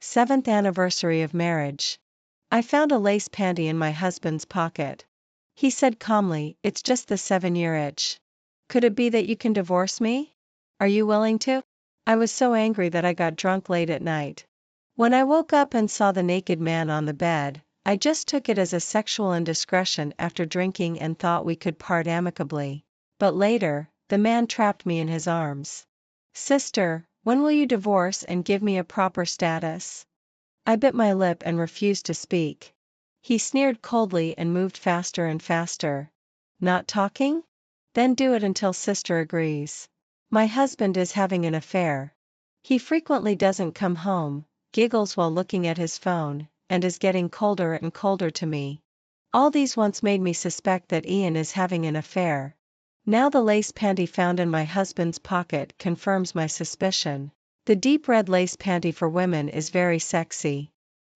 7th anniversary of marriage. I found a lace panty in my husband's pocket. He said calmly, "It's just the 7-year itch. Could it be that you can divorce me? Are you willing to?" I was so angry that I got drunk late at night. When I woke up and saw the naked man on the bed, I just took it as a sexual indiscretion after drinking and thought we could part amicably. But later, the man trapped me in his arms. "Sister, when will you divorce and give me a proper status?" I bit my lip and refused to speak. He sneered coldly and moved faster and faster. "Not talking? Then do it until sister agrees. My husband is having an affair. He frequently doesn't come home, giggles while looking at his phone, and is getting colder and colder to me. All these once made me suspect that Ian is having an affair. Now the lace panty found in my husband's pocket confirms my suspicion. The deep red lace panty for women is very sexy.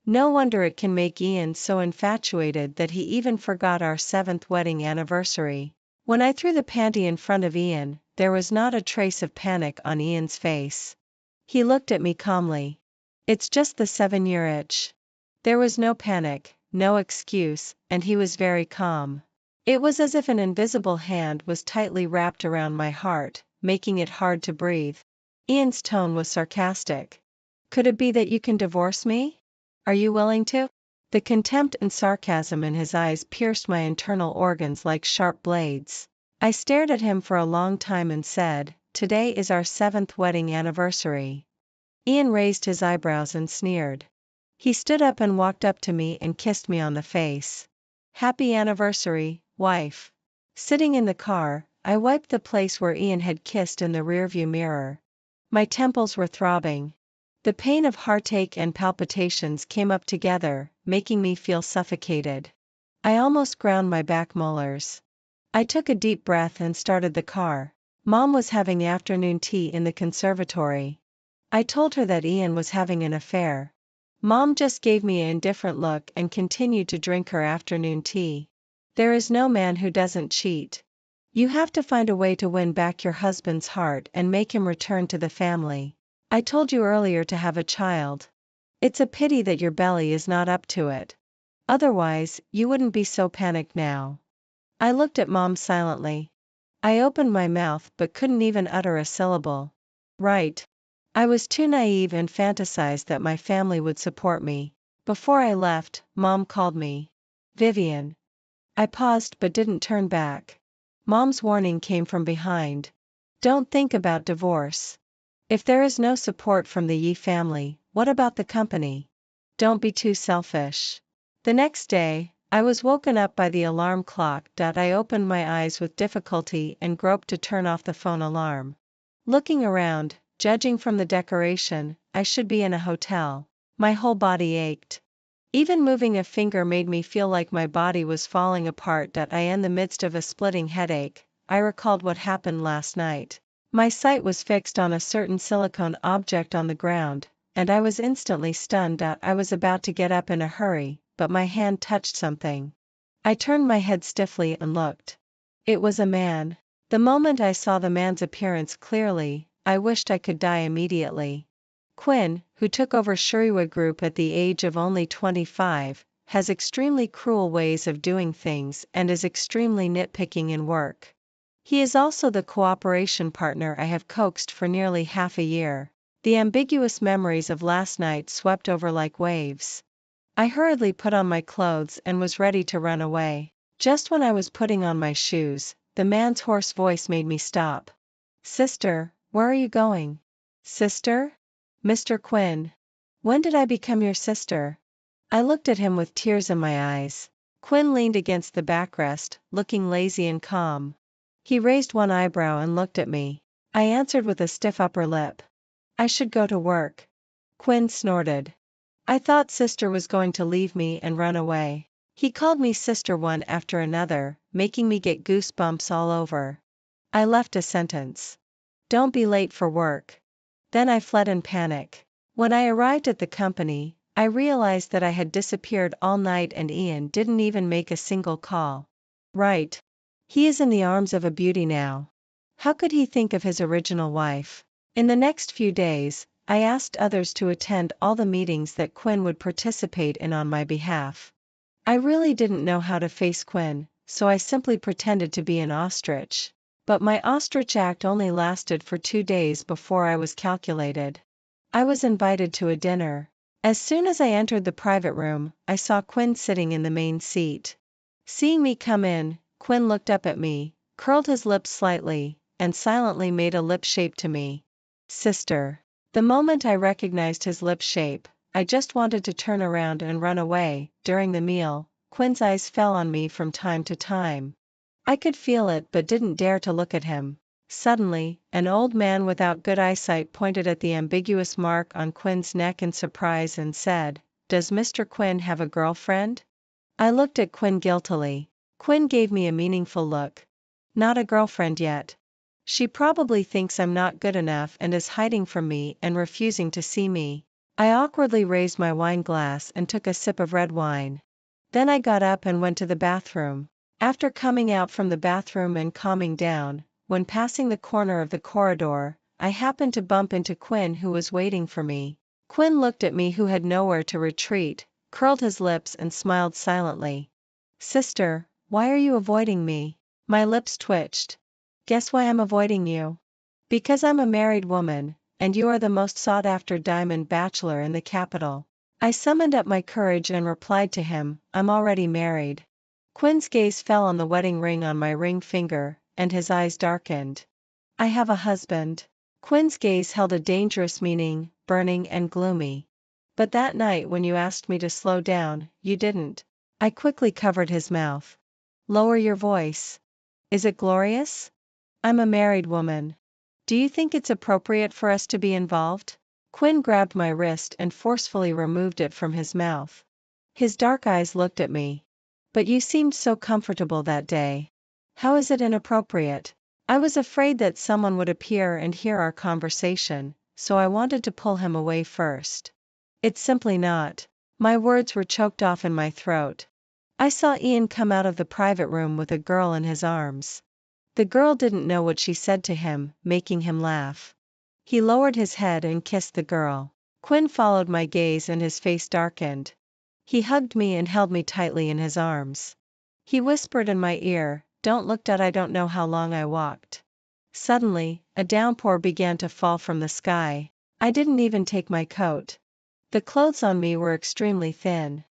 No wonder it can make Ian so infatuated that he even forgot our 7th wedding anniversary. When I threw the panty in front of Ian, there was not a trace of panic on Ian's face. He looked at me calmly. "It's just the 7-year itch." There was no panic, no excuse, and he was very calm. It was as if an invisible hand was tightly wrapped around my heart, making it hard to breathe. Ian's tone was sarcastic. "Could it be that you can divorce me? Are you willing to?" The contempt and sarcasm in his eyes pierced my internal organs like sharp blades. I stared at him for a long time and said, "Today is our 7th wedding anniversary." Ian raised his eyebrows and sneered. He stood up and walked up to me and kissed me on the face. "Happy anniversary, wife." Sitting in the car, I wiped the place where Ian had kissed in the rearview mirror. My temples were throbbing. The pain of heartache and palpitations came up together, making me feel suffocated. I almost ground my back molars. I took a deep breath and started the car. Mom was having afternoon tea in the conservatory. I told her that Ian was having an affair. Mom just gave me an indifferent look and continued to drink her afternoon tea. There is no man who doesn't cheat. You have to find a way to win back your husband's heart and make him return to the family. I told you earlier to have a child. It's a pity that your belly is not up to it. Otherwise, you wouldn't be so panicked now. I looked at Mom silently. I opened my mouth but couldn't even utter a syllable. Right. I was too naive and fantasized that my family would support me. Before I left, Mom called me. "Vivian." I paused but didn't turn back. Mom's warning came from behind. "Don't think about divorce. If there is no support from the Yi family, what about the company? Don't be too selfish." The next day, I was woken up by the alarm clock. I opened my eyes with difficulty and groped to turn off the phone alarm. Looking around, judging from the decoration, I should be in a hotel. My whole body ached. Even moving a finger made me feel like my body was falling apart. In the midst of a splitting headache, I recalled what happened last night. My sight was fixed on a certain silicone object on the ground, and I was instantly stunned. I was about to get up in a hurry, but my hand touched something. I turned my head stiffly and looked. It was a man. The moment I saw the man's appearance clearly, I wished I could die immediately. Quinn, who took over Shuriwa Group at the age of only 25, has extremely cruel ways of doing things and is extremely nitpicking in work. He is also the cooperation partner I have coaxed for nearly half a year. The ambiguous memories of last night swept over like waves. I hurriedly put on my clothes and was ready to run away. Just when I was putting on my shoes, the man's hoarse voice made me stop. "Sister, where are you going?" "Sister? Mr. Quinn. When did I become your sister?" I looked at him with tears in my eyes. Quinn leaned against the backrest, looking lazy and calm. He raised one eyebrow and looked at me. I answered with a stiff upper lip. "I should go to work." Quinn snorted. I thought sister was going to leave me and run away. He called me sister one after another, making me get goosebumps all over. I left a sentence. "Don't be late for work." Then I fled in panic. When I arrived at the company, I realized that I had disappeared all night and Ian didn't even make a single call. Right. He is in the arms of a beauty now. How could he think of his original wife? In the next few days, I asked others to attend all the meetings that Quinn would participate in on my behalf. I really didn't know how to face Quinn, so I simply pretended to be an ostrich. But my ostrich act only lasted for 2 days before I was calculated. I was invited to a dinner. As soon as I entered the private room, I saw Quinn sitting in the main seat. Seeing me come in, Quinn looked up at me, curled his lips slightly, and silently made a lip shape to me. Sister. The moment I recognized his lip shape, I just wanted to turn around and run away. During the meal, Quinn's eyes fell on me from time to time. I could feel it but didn't dare to look at him. Suddenly, an old man without good eyesight pointed at the ambiguous mark on Quinn's neck in surprise and said, "Does Mr. Quinn have a girlfriend?" I looked at Quinn guiltily. Quinn gave me a meaningful look. Not a girlfriend yet. She probably thinks I'm not good enough and is hiding from me and refusing to see me. I awkwardly raised my wine glass and took a sip of red wine. Then I got up and went to the bathroom. After coming out from the bathroom and calming down, when passing the corner of the corridor, I happened to bump into Quinn, who was waiting for me. Quinn looked at me, who had nowhere to retreat, curled his lips and smiled silently. "Sister, why are you avoiding me?" My lips twitched. "Guess why I'm avoiding you?" "Because I'm a married woman, and you are the most sought-after diamond bachelor in the capital." I summoned up my courage and replied to him, "I'm already married." Quinn's gaze fell on the wedding ring on my ring finger, and his eyes darkened. "I have a husband." Quinn's gaze held a dangerous meaning, burning and gloomy. "But that night when you asked me to slow down, you didn't." I quickly covered his mouth. "Lower your voice. Is it glorious? I'm a married woman. Do you think it's appropriate for us to be involved?" Quinn grabbed my wrist and forcefully removed it from his mouth. His dark eyes looked at me. "But you seemed so comfortable that day. How is it inappropriate?" I was afraid that someone would appear and hear our conversation, so I wanted to pull him away first. "It's simply not." My words were choked off in my throat. I saw Ian come out of the private room with a girl in his arms. The girl didn't know what she said to him, making him laugh. He lowered his head and kissed the girl. Quinn followed my gaze and his face darkened. He hugged me and held me tightly in his arms. He whispered in my ear, "Don't look dead." I don't know how long I walked. Suddenly, a downpour began to fall from the sky. I didn't even take my coat. The clothes on me were extremely thin.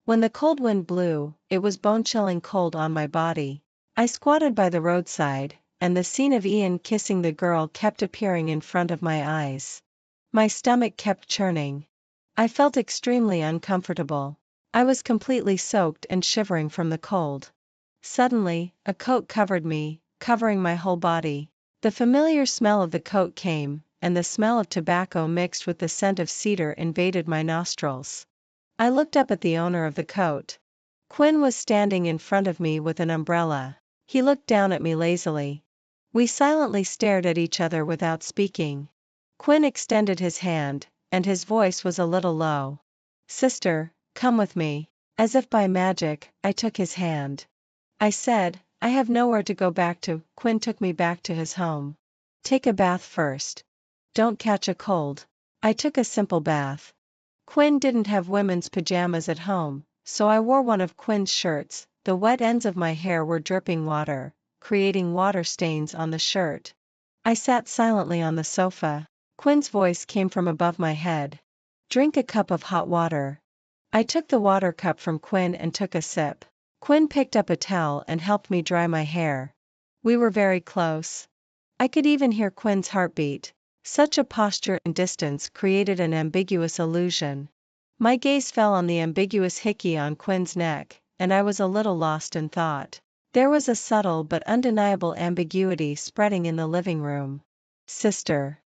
When the cold wind blew, it was bone-chilling cold on my body. I squatted by the roadside, and the scene of Ian kissing the girl kept appearing in front of my eyes. My stomach kept churning. I felt extremely uncomfortable. I was completely soaked and shivering from the cold. Suddenly, a coat covered me, covering my whole body. The familiar smell of the coat came, and the smell of tobacco mixed with the scent of cedar invaded my nostrils. I looked up at the owner of the coat. Quinn was standing in front of me with an umbrella. He looked down at me lazily. We silently stared at each other without speaking. Quinn extended his hand, and his voice was a little low. "Sister, come with me." As if by magic, I took his hand. I said, "I have nowhere to go back to." Quinn took me back to his home. "Take a bath first. Don't catch a cold." I took a simple bath. Quinn didn't have women's pajamas at home, so I wore one of Quinn's shirts. The wet ends of my hair were dripping water, creating water stains on the shirt. I sat silently on the sofa. Quinn's voice came from above my head. "Drink a cup of hot water." I took the water cup from Quinn and took a sip. Quinn picked up a towel and helped me dry my hair. We were very close. I could even hear Quinn's heartbeat. Such a posture and distance created an ambiguous illusion. My gaze fell on the ambiguous hickey on Quinn's neck, and I was a little lost in thought. There was a subtle but undeniable ambiguity spreading in the living room. "Sister."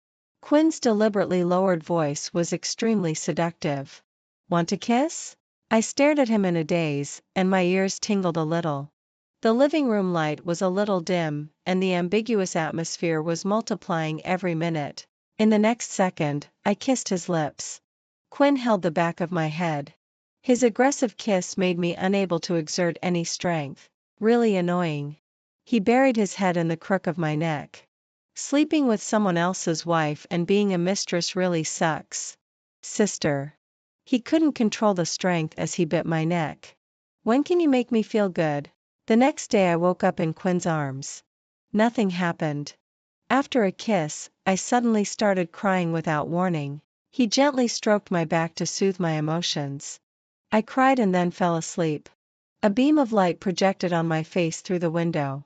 Quinn's deliberately lowered voice was extremely seductive. "Want a kiss?" I stared at him in a daze, and my ears tingled a little. The living room light was a little dim, and the ambiguous atmosphere was multiplying every minute. In the next second, I kissed his lips. Quinn held the back of my head. His aggressive kiss made me unable to exert any strength. Really annoying. He buried his head in the crook of my neck. Sleeping with someone else's wife and being a mistress really sucks. Sister. He couldn't control the strength as he bit my neck. When can you make me feel good? The next day I woke up in Quinn's arms. Nothing happened. After a kiss, I suddenly started crying without warning. He gently stroked my back to soothe my emotions. I cried and then fell asleep. A beam of light projected on my face through the window.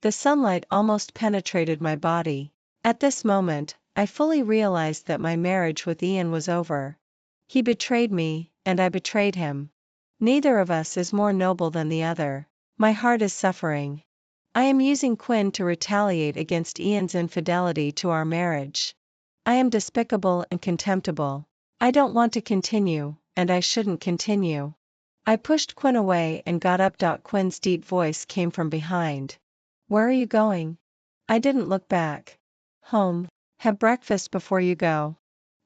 The sunlight almost penetrated my body. At this moment, I fully realized that my marriage with Ian was over. He betrayed me, and I betrayed him. Neither of us is more noble than the other. My heart is suffering. I am using Quinn to retaliate against Ian's infidelity to our marriage. I am despicable and contemptible. I don't want to continue, and I shouldn't continue. I pushed Quinn away and got up. Quinn's deep voice came from behind. Where are you going? I didn't look back. Home. Have breakfast before you go.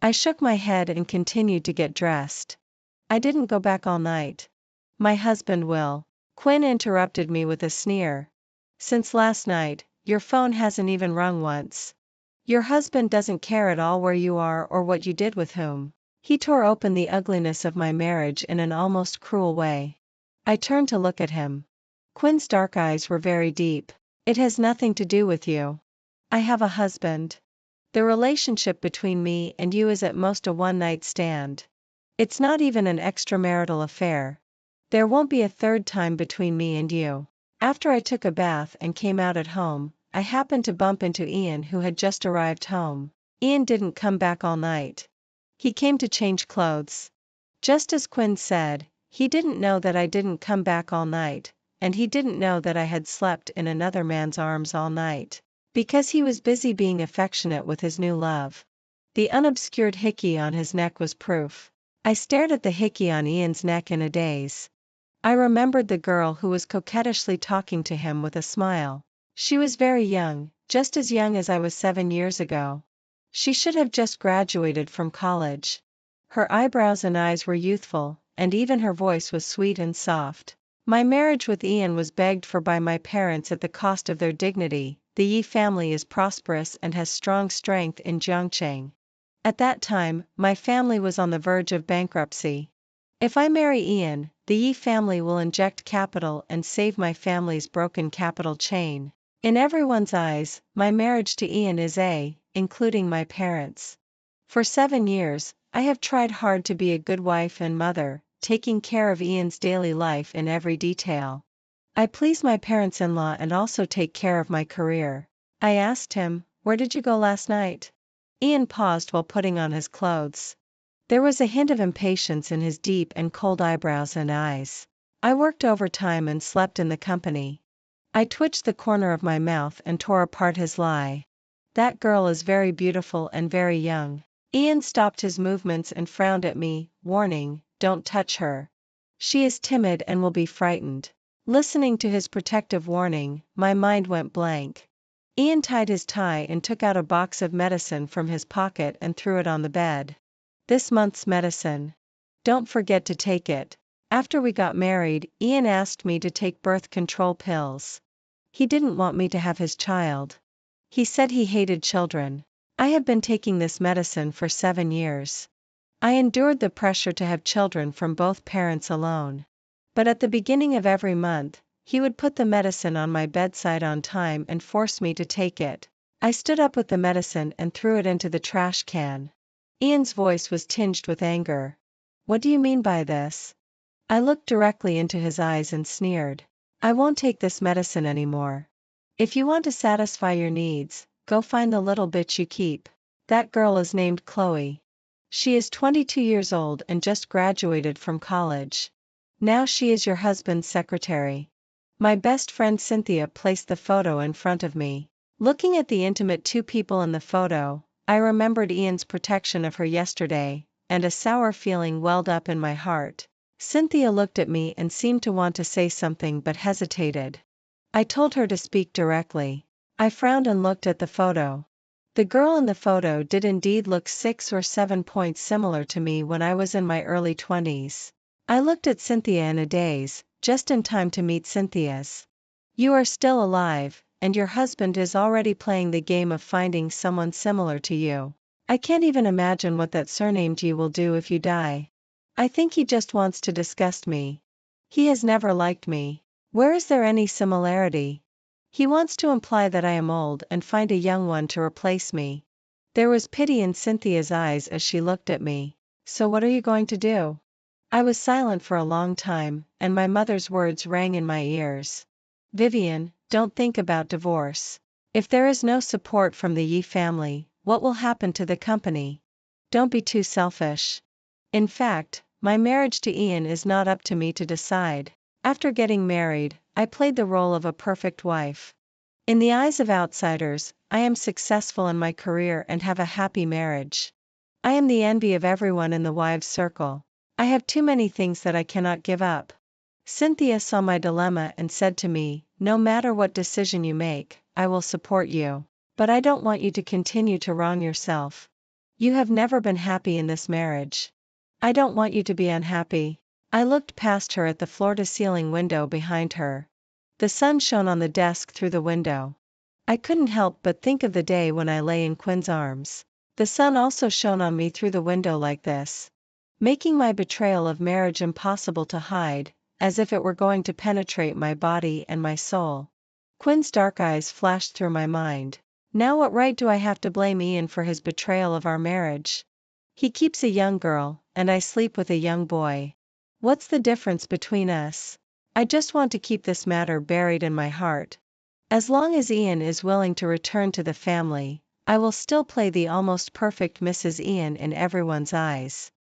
I shook my head and continued to get dressed. I didn't go back all night. My husband will. Quinn interrupted me with a sneer. Since last night, your phone hasn't even rung once. Your husband doesn't care at all where you are or what you did with whom. He tore open the ugliness of my marriage in an almost cruel way. I turned to look at him. Quinn's dark eyes were very deep. It has nothing to do with you. I have a husband. The relationship between me and you is at most a one-night stand. It's not even an extramarital affair. There won't be a third time between me and you. After I took a bath and came out at home, I happened to bump into Ian, who had just arrived home. Ian didn't come back all night. He came to change clothes. Just as Quinn said, he didn't know that I didn't come back all night, and he didn't know that I had slept in another man's arms all night. Because he was busy being affectionate with his new love. The unobscured hickey on his neck was proof. I stared at the hickey on Ian's neck in a daze. I remembered the girl who was coquettishly talking to him with a smile. She was very young, just as young as I was 7 years ago. She should have just graduated from college. Her eyebrows and eyes were youthful, and even her voice was sweet and soft. My marriage with Ian was begged for by my parents at the cost of their dignity. The Yi family is prosperous and has strong strength in Jiangcheng. At that time, my family was on the verge of bankruptcy. If I marry Ian, the Yi family will inject capital and save my family's broken capital chain. In everyone's eyes, my marriage to Ian is including my parents. For 7 years, I have tried hard to be a good wife and mother, taking care of Ian's daily life in every detail. I please my parents-in-law and also take care of my career. I asked him, "Where did you go last night?" Ian paused while putting on his clothes. There was a hint of impatience in his deep and cold eyebrows and eyes. "I worked overtime and slept in the company." I twitched the corner of my mouth and tore apart his lie. "That girl is very beautiful and very young." Ian stopped his movements and frowned at me, warning, "Don't touch her. She is timid and will be frightened." Listening to his protective warning, my mind went blank. Ian tied his tie and took out a box of medicine from his pocket and threw it on the bed. "This month's medicine. Don't forget to take it." After we got married, Ian asked me to take birth control pills. He didn't want me to have his child. He said he hated children. I have been taking this medicine for 7 years. I endured the pressure to have children from both parents alone. But at the beginning of every month, he would put the medicine on my bedside on time and force me to take it. I stood up with the medicine and threw it into the trash can. Ian's voice was tinged with anger. "What do you mean by this?" I looked directly into his eyes and sneered. "I won't take this medicine anymore. If you want to satisfy your needs, go find the little bitch you keep. That girl is named Chloe. She is 22 years old and just graduated from college. Now she is your husband's secretary." My best friend Cynthia placed the photo in front of me. Looking at the intimate 2 people in the photo, I remembered Ian's protection of her yesterday, and a sour feeling welled up in my heart. Cynthia looked at me and seemed to want to say something but hesitated. I told her to speak directly. I frowned and looked at the photo. The girl in the photo did indeed look 6 or 7 points similar to me when I was in my early 20s. I looked at Cynthia in a daze, just in time to meet Cynthia's. "You are still alive, and your husband is already playing the game of finding someone similar to you. I can't even imagine what that surnamed you will do if you die. I think he just wants to disgust me. He has never liked me. Where is there any similarity? He wants to imply that I am old and find a young one to replace me. There was pity in Cynthia's eyes as she looked at me. So what are you going to do? I was silent for a long time, and my mother's words rang in my ears. Vivian, don't think about divorce. If there is no support from the Yi family, what will happen to the company? Don't be too selfish. In fact, my marriage to Ian is not up to me to decide. After getting married, I played the role of a perfect wife. In the eyes of outsiders, I am successful in my career and have a happy marriage. I am the envy of everyone in the wives' circle. I have too many things that I cannot give up. Cynthia saw my dilemma and said to me, no matter what decision you make, I will support you. But I don't want you to continue to wrong yourself. You have never been happy in this marriage. I don't want you to be unhappy. I looked past her at the floor-to-ceiling window behind her. The sun shone on the desk through the window. I couldn't help but think of the day when I lay in Quinn's arms. The sun also shone on me through the window like this, making my betrayal of marriage impossible to hide, as if it were going to penetrate my body and my soul. Quinn's dark eyes flashed through my mind. Now what right do I have to blame Ian for his betrayal of our marriage? He keeps a young girl, and I sleep with a young boy. What's the difference between us? I just want to keep this matter buried in my heart. As long as Ian is willing to return to the family, I will still play the almost perfect Mrs. Ian in everyone's eyes.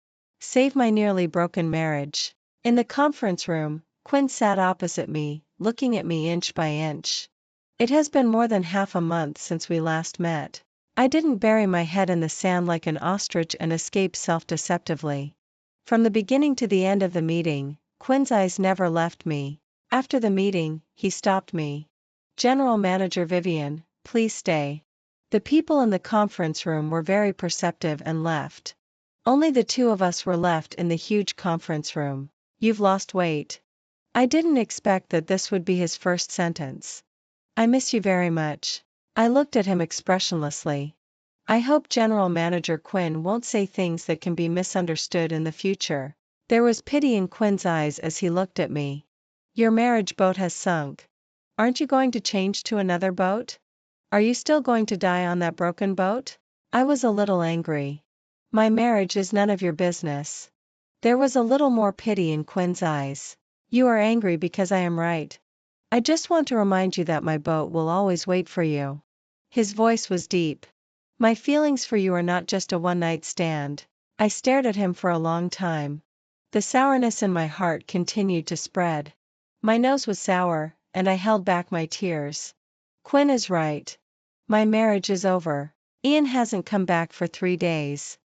Save my nearly broken marriage. In the conference room, Quinn sat opposite me, looking at me inch by inch. It has been more than half a month since we last met. I didn't bury my head in the sand like an ostrich and escape self-deceptively. From the beginning to the end of the meeting, Quinn's eyes never left me. After the meeting, he stopped me. General Manager Vivian, please stay. The people in the conference room were very perceptive and left. Only the two of us were left in the huge conference room. You've lost weight. I didn't expect that this would be his first sentence. I miss you very much. I looked at him expressionlessly. I hope General Manager Quinn won't say things that can be misunderstood in the future. There was pity in Quinn's eyes as he looked at me. Your marriage boat has sunk. Aren't you going to change to another boat? Are you still going to die on that broken boat? I was a little angry. My marriage is none of your business. There was a little more pity in Quinn's eyes. You are angry because I am right. I just want to remind you that my boat will always wait for you. His voice was deep. My feelings for you are not just a one-night stand. I stared at him for a long time. The sourness in my heart continued to spread. My nose was sour, and I held back my tears. Quinn is right. My marriage is over. Ian hasn't come back for 3 days.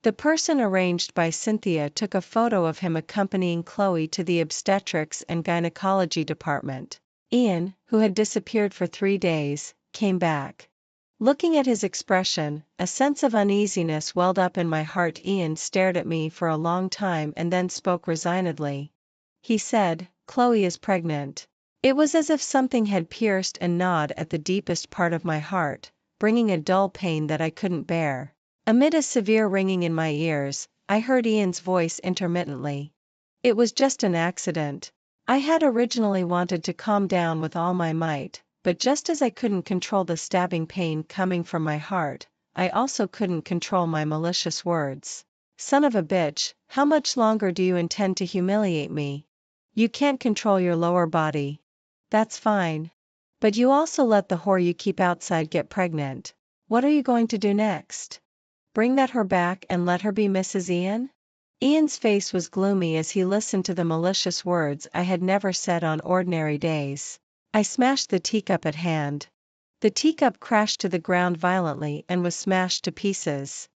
The person arranged by Cynthia took a photo of him accompanying Chloe to the obstetrics and gynecology department. Ian, who had disappeared for 3 days, came back. Looking at his expression, a sense of uneasiness welled up in my heart. Ian stared at me for a long time and then spoke resignedly. He said, Chloe is pregnant. It was as if something had pierced and gnawed at the deepest part of my heart, bringing a dull pain that I couldn't bear. Amid a severe ringing in my ears, I heard Ian's voice intermittently. It was just an accident. I had originally wanted to calm down with all my might, but just as I couldn't control the stabbing pain coming from my heart, I also couldn't control my malicious words. Son of a bitch, how much longer do you intend to humiliate me? You can't control your lower body. That's fine. But you also let the whore you keep outside get pregnant. What are you going to do next? Bring her back and let her be Mrs. Ian? Ian's face was gloomy as he listened to the malicious words I had never said on ordinary days. I smashed the teacup at hand. The teacup crashed to the ground violently and was smashed to pieces.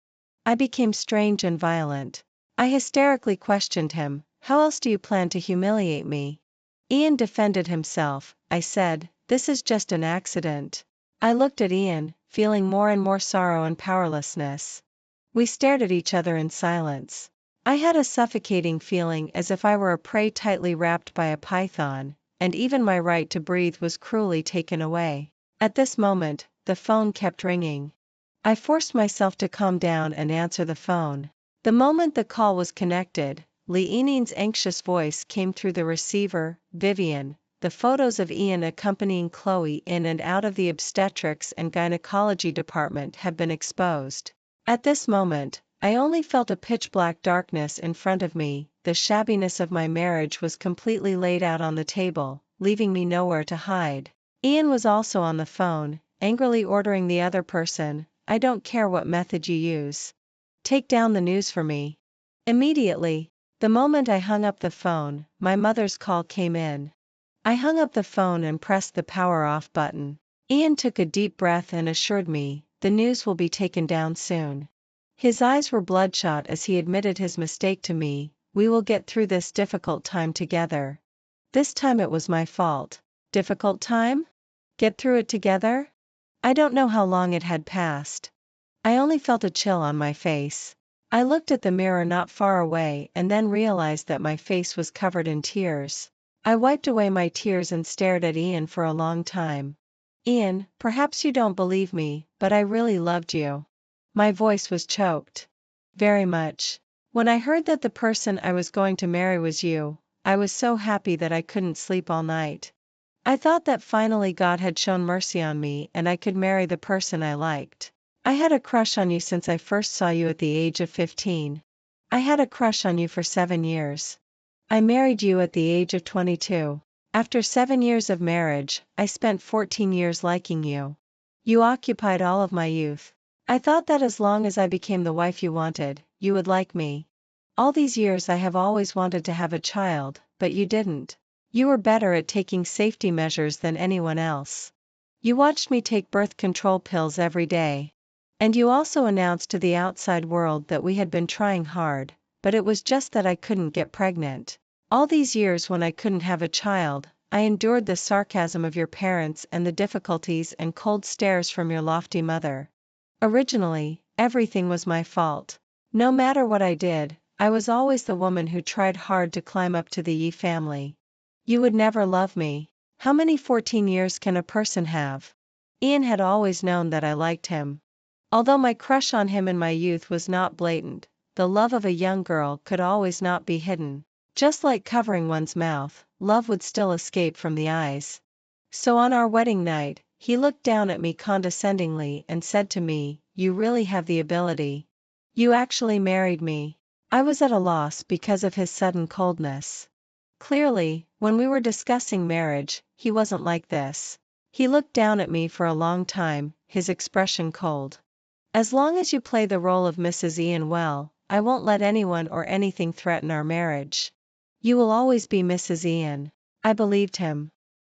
I became strange and violent. I hysterically questioned him, how else do you plan to humiliate me? Ian defended himself. I said, this is just an accident. I looked at Ian, feeling more and more sorrow and powerlessness. We stared at each other in silence. I had a suffocating feeling as if I were a prey tightly wrapped by a python, and even my right to breathe was cruelly taken away. At this moment, the phone kept ringing. I forced myself to calm down and answer the phone. The moment the call was connected, Ian's anxious voice came through the receiver. "Vivian, the photos of Ian accompanying Chloe in and out of the obstetrics and gynecology department have been exposed." At this moment, I only felt a pitch-black darkness in front of me. The shabbiness of my marriage was completely laid out on the table, leaving me nowhere to hide. Ian was also on the phone, angrily ordering the other person, "I don't care what method you use. Take down the news for me." Immediately, the moment I hung up the phone, my mother's call came in. I hung up the phone and pressed the power off button. Ian took a deep breath and assured me, "The news will be taken down soon." His eyes were bloodshot as he admitted his mistake to me. "We will get through this difficult time together." This time it was my fault. Difficult time? Get through it together? I don't know how long it had passed. I only felt a chill on my face. I looked at the mirror not far away and then realized that my face was covered in tears. I wiped away my tears and stared at Ian for a long time. "Ian, perhaps you don't believe me, but I really loved you." My voice was choked. "Very much. When I heard that the person I was going to marry was you, I was so happy that I couldn't sleep all night. I thought that finally God had shown mercy on me and I could marry the person I liked. I had a crush on you since I first saw you at the age of 15. I had a crush on you for 7 years. I married you at the age of 22. After 7 years of marriage, I spent 14 years liking you. You occupied all of my youth. I thought that as long as I became the wife you wanted, you would like me. All these years I have always wanted to have a child, but you didn't. You were better at taking safety measures than anyone else. You watched me take birth control pills every day. And you also announced to the outside world that we had been trying hard, but it was just that I couldn't get pregnant. All these years when I couldn't have a child, I endured the sarcasm of your parents and the difficulties and cold stares from your lofty mother. Originally, everything was my fault. No matter what I did, I was always the woman who tried hard to climb up to the Yi family. You would never love me. How many 14 years can a person have?" Ian had always known that I liked him. Although my crush on him in my youth was not blatant, the love of a young girl could always not be hidden. Just like covering one's mouth, love would still escape from the eyes. So on our wedding night, he looked down at me condescendingly and said to me, "You really have the ability. You actually married me." I was at a loss because of his sudden coldness. Clearly, when we were discussing marriage, he wasn't like this. He looked down at me for a long time, his expression cold. "As long as you play the role of Mrs. Ian well, I won't let anyone or anything threaten our marriage. You will always be Mrs. Ian." I believed him.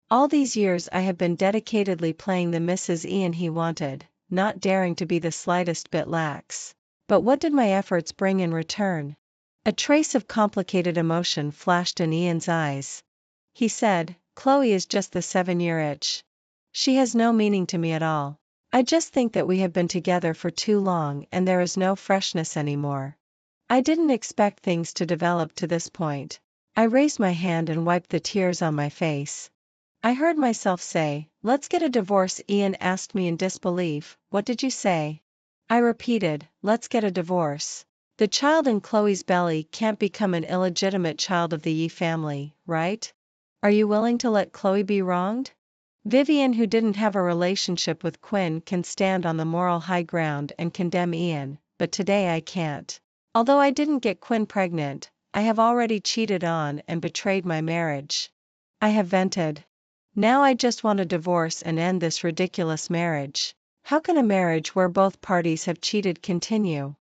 All these years I have been dedicatedly playing the Mrs. Ian he wanted, not daring to be the slightest bit lax. But what did my efforts bring in return? A trace of complicated emotion flashed in Ian's eyes. He said, "Chloe is just the 7-year itch. She has no meaning to me at all. I just think that we have been together for too long and there is no freshness anymore." I didn't expect things to develop to this point. I raised my hand and wiped the tears on my face. I heard myself say, "Let's get a divorce." Ian asked me in disbelief, "What did you say?" I repeated, "Let's get a divorce. The child in Chloe's belly can't become an illegitimate child of the Yi family, right? Are you willing to let Chloe be wronged?" Vivian, who didn't have a relationship with Quinn, can stand on the moral high ground and condemn Ian, but today I can't. Although I didn't get Quinn pregnant, I have already cheated on and betrayed my marriage. I have vented. Now I just want a divorce and end this ridiculous marriage. How can a marriage where both parties have cheated continue?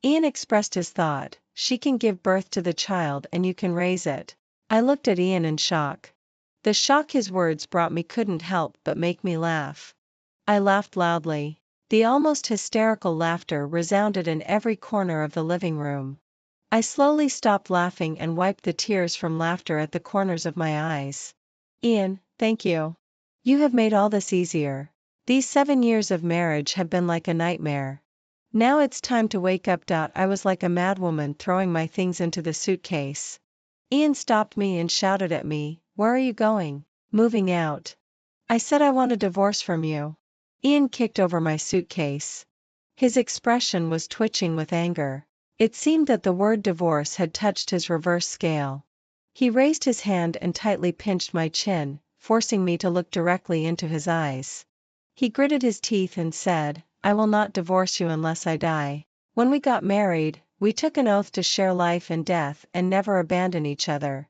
Ian expressed his thought, "She can give birth to the child and you can raise it." I looked at Ian in shock. The shock his words brought me couldn't help but make me laugh. I laughed loudly. The almost hysterical laughter resounded in every corner of the living room. I slowly stopped laughing and wiped the tears from laughter at the corners of my eyes. "Ian, thank you. You have made all this easier. These 7 years of marriage have been like a nightmare. Now it's time to wake up." I was like a madwoman throwing my things into the suitcase. Ian stopped me and shouted at me, "Where are you going?" "Moving out." I said I want a divorce from you. Ian kicked over my suitcase. His expression was twitching with anger. It seemed that the word divorce had touched his reverse scale. He raised his hand and tightly pinched my chin, forcing me to look directly into his eyes. He gritted his teeth and said, "I will not divorce you unless I die. When we got married, we took an oath to share life and death and never abandon each other."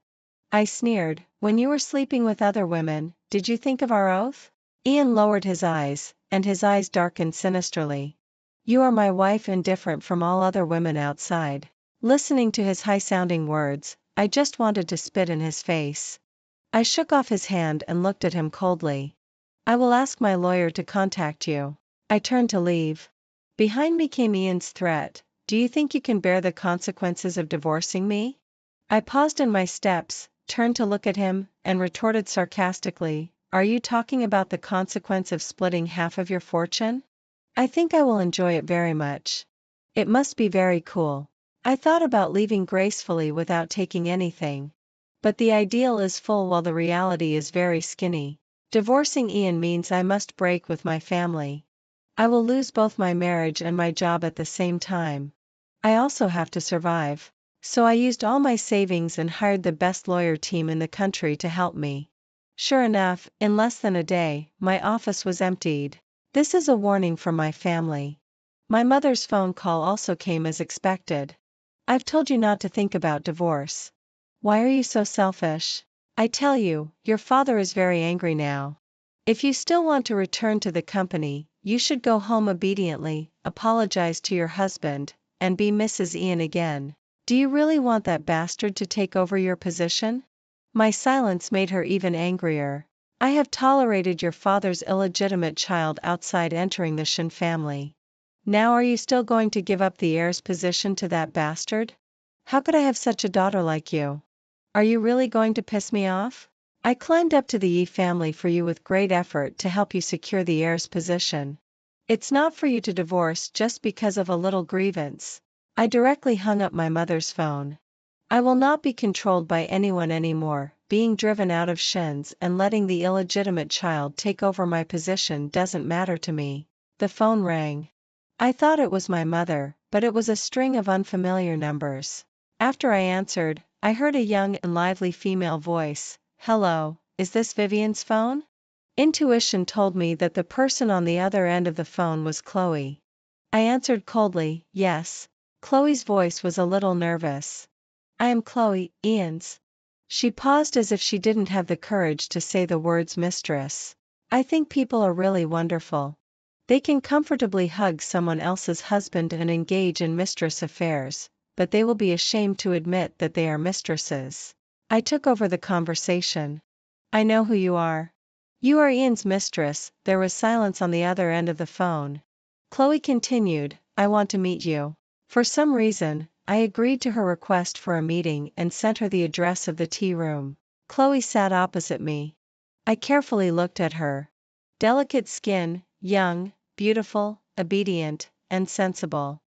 I sneered, "When you were sleeping with other women, did you think of our oath?" Ian lowered his eyes, and his eyes darkened sinisterly. "You are my wife and different from all other women outside." Listening to his high-sounding words, I just wanted to spit in his face. I shook off his hand and looked at him coldly. "I will ask my lawyer to contact you." I turned to leave. Behind me came Ian's threat, "Do you think you can bear the consequences of divorcing me?" I paused in my steps, turned to look at him, and retorted sarcastically, "Are you talking about the consequence of splitting half of your fortune? I think I will enjoy it very much. It must be very cool." I thought about leaving gracefully without taking anything. But the ideal is full while the reality is very skinny. Divorcing Ian means I must break with my family. I will lose both my marriage and my job at the same time. I also have to survive. So I used all my savings and hired the best lawyer team in the country to help me. Sure enough, in less than a day, my office was emptied. This is a warning from my family. My mother's phone call also came as expected. "I've told you not to think about divorce. Why are you so selfish? I tell you, your father is very angry now. If you still want to return to the company, you should go home obediently, apologize to your husband, and be Mrs. Ian again. Do you really want that bastard to take over your position?" My silence made her even angrier. "I have tolerated your father's illegitimate child outside entering the Shin family. Now are you still going to give up the heir's position to that bastard? How could I have such a daughter like you? Are you really going to piss me off? I climbed up to the Yi family for you with great effort to help you secure the heir's position. It's not for you to divorce just because of a little grievance." I directly hung up my mother's phone. I will not be controlled by anyone anymore. Being driven out of Shen's and letting the illegitimate child take over my position doesn't matter to me. The phone rang. I thought it was my mother, but it was a string of unfamiliar numbers. After I answered, I heard a young and lively female voice. "Hello, is this Vivian's phone?" Intuition told me that the person on the other end of the phone was Chloe. I answered coldly, "Yes." Chloe's voice was a little nervous. "I am Chloe, Ian's." She paused as if she didn't have the courage to say the words mistress. I think people are really wonderful. They can comfortably hug someone else's husband and engage in mistress affairs, but they will be ashamed to admit that they are mistresses. I took over the conversation. "I know who you are. You are Ian's mistress." There was silence on the other end of the phone. Chloe continued, "I want to meet you." For some reason, I agreed to her request for a meeting and sent her the address of the tea room. Chloe sat opposite me. I carefully looked at her. Delicate skin, young, beautiful, obedient, and sensible.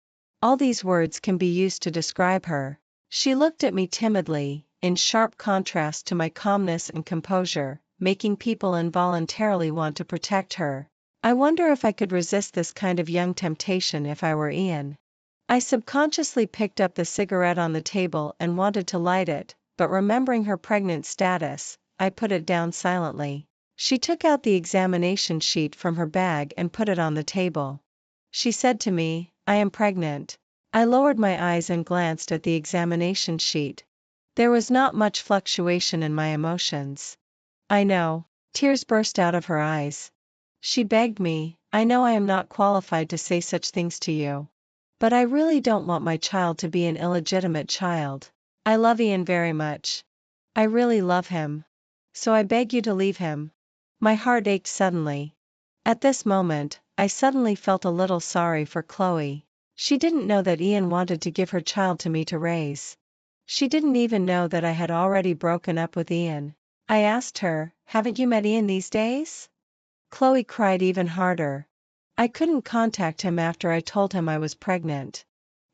All these words can be used to describe her. She looked at me timidly, in sharp contrast to my calmness and composure, making people involuntarily want to protect her. I wonder if I could resist this kind of young temptation if I were Ian. I subconsciously picked up the cigarette on the table and wanted to light it, but remembering her pregnant status, I put it down silently. She took out the examination sheet from her bag and put it on the table. She said to me, "I am pregnant." I lowered my eyes and glanced at the examination sheet. There was not much fluctuation in my emotions. "I know." Tears burst out of her eyes. She begged me, "I know I am not qualified to say such things to you. But I really don't want my child to be an illegitimate child. I love Ian very much. I really love him. So I beg you to leave him." My heart ached suddenly. At this moment, I suddenly felt a little sorry for Chloe. She didn't know that Ian wanted to give her child to me to raise. She didn't even know that I had already broken up with Ian. I asked her, "Haven't you met Ian these days?" Chloe cried even harder. "I couldn't contact him after I told him I was pregnant.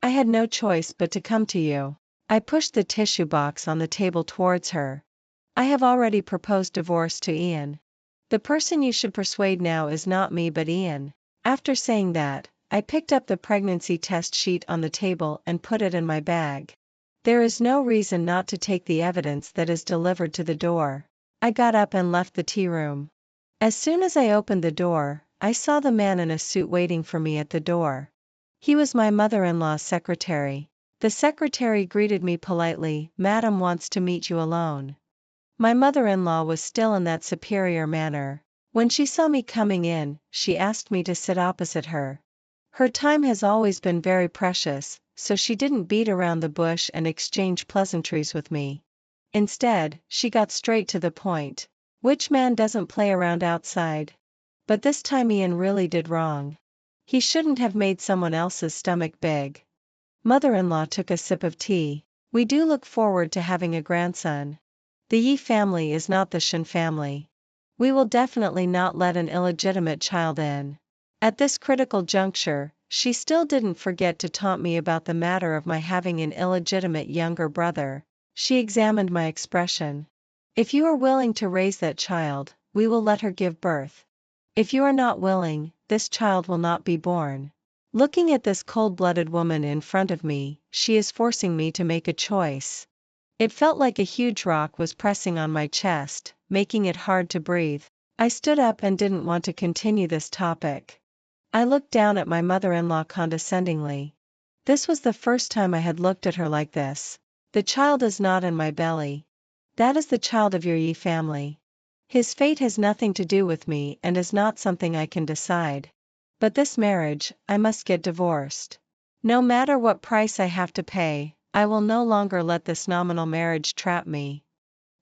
I had no choice but to come to you." I pushed the tissue box on the table towards her. "I have already proposed divorce to Ian. The person you should persuade now is not me but Ian. After saying that, I picked up the pregnancy test sheet on the table and put it in my bag. There is no reason not to take the evidence that is delivered to the door. I got up and left the tea room. As soon as I opened the door, I saw the man in a suit waiting for me at the door. He was my mother-in-law's secretary. The secretary greeted me politely, "Madam wants to meet you alone." My mother-in-law was still in that superior manner. When she saw me coming in, she asked me to sit opposite her. Her time has always been very precious, so she didn't beat around the bush and exchange pleasantries with me. Instead, she got straight to the point. Which man doesn't play around outside? But this time Ian really did wrong. He shouldn't have made someone else's stomach big. Mother-in-law took a sip of tea. "We do look forward to having a grandson. The Yi family is not the Shen family. We will definitely not let an illegitimate child in." At this critical juncture, she still didn't forget to taunt me about the matter of my having an illegitimate younger brother. She examined my expression. "If you are willing to raise that child, we will let her give birth. If you are not willing, this child will not be born." Looking at this cold-blooded woman in front of me, she is forcing me to make a choice. It felt like a huge rock was pressing on my chest, making it hard to breathe. I stood up and didn't want to continue this topic. I looked down at my mother-in-law condescendingly. This was the first time I had looked at her like this. "The child is not in my belly. That is the child of your Yi family. His fate has nothing to do with me and is not something I can decide. But this marriage, I must get divorced. No matter what price I have to pay, I will no longer let this nominal marriage trap me."